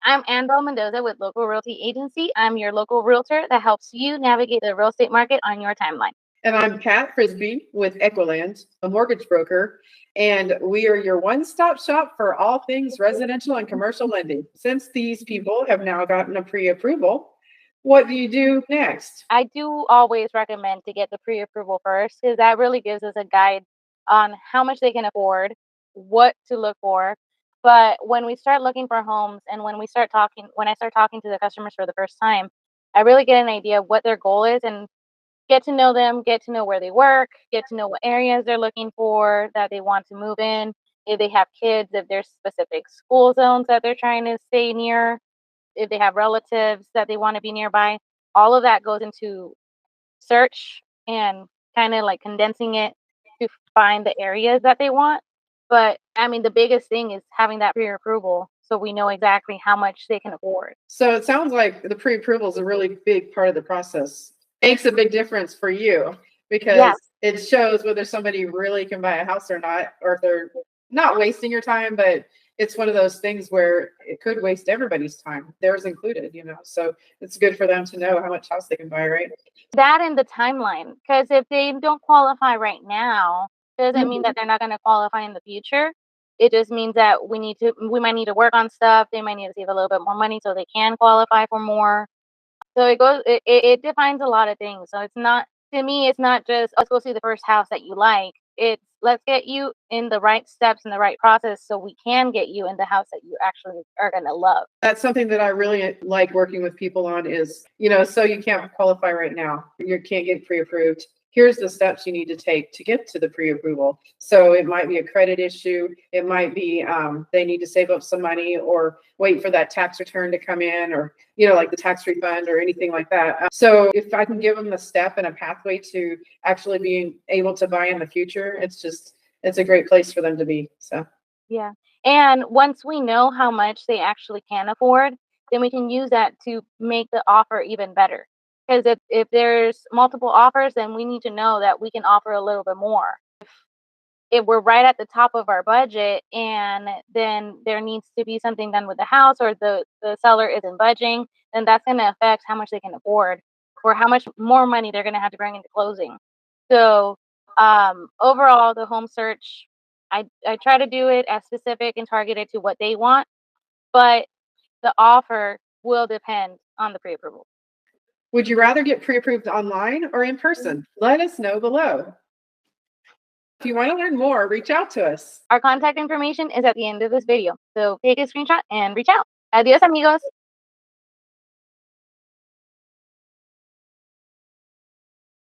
I'm Annbel Mendoza with Local Realty Agency. I'm your local realtor that helps you navigate the real estate market on your timeline. And I'm Frisbee with Aequalend, a mortgage broker, and we are your one-stop shop for all things residential and commercial lending. Since these people have now gotten a pre-approval, what do you do next? I do always recommend to get the pre-approval first because that really gives us a guide on how much they can afford, what to look for. But when we start looking for homes and when I start talking to the customers for the first time, I really get an idea of what their goal is and get to know them, get to know where they work, get to know what areas they're looking for that they want to move in, if they have kids, if there's specific school zones that they're trying to stay near, if they have relatives that they want to be nearby. All of that goes into search and kind of like condensing it to find the areas that they want. But I mean, the biggest thing is having that pre-approval so we know exactly how much they can afford. So it sounds like the pre-approval is a really big part of the process. Makes a big difference for you because Yeah. it shows whether somebody really can buy a house or not, or if they're not wasting your time, but it's one of those things where it could waste everybody's time, theirs included, so it's good for them to know how much house they can buy, right? That and the timeline, because if they don't qualify right now, doesn't mean that they're not going to qualify in the future. It just means that we might need to work on stuff. They might need to save a little bit more money so they can qualify for more. So it defines a lot of things. So it's not, to me, it's not just, let's go see the first house that you like. It's let's get you in the right steps and the right process so we can get you in the house that you actually are going to love. That's something that I really like working with people on is, so you can't qualify right now. You can't get pre-approved. Here's the steps you need to take to get to the pre-approval. So it might be a credit issue. It might be they need to save up some money or wait for that tax return to come in or, like the tax refund or anything like that. So if I can give them the step and a pathway to actually being able to buy in the future, it's a great place for them to be. So. Yeah. And once we know how much they actually can afford, then we can use that to make the offer even better. Because if there's multiple offers, then we need to know that we can offer a little bit more. If we're right at the top of our budget and then there needs to be something done with the house or the seller isn't budging, then that's going to affect how much they can afford or how much more money they're going to have to bring into closing. So overall, the home search, I try to do it as specific and targeted to what they want, but the offer will depend on the pre-approval. Would you rather get pre-approved online or in person? Let us know below. If you want to learn more, reach out to us. Our contact information is at the end of this video, so take a screenshot and reach out. Adios, amigos.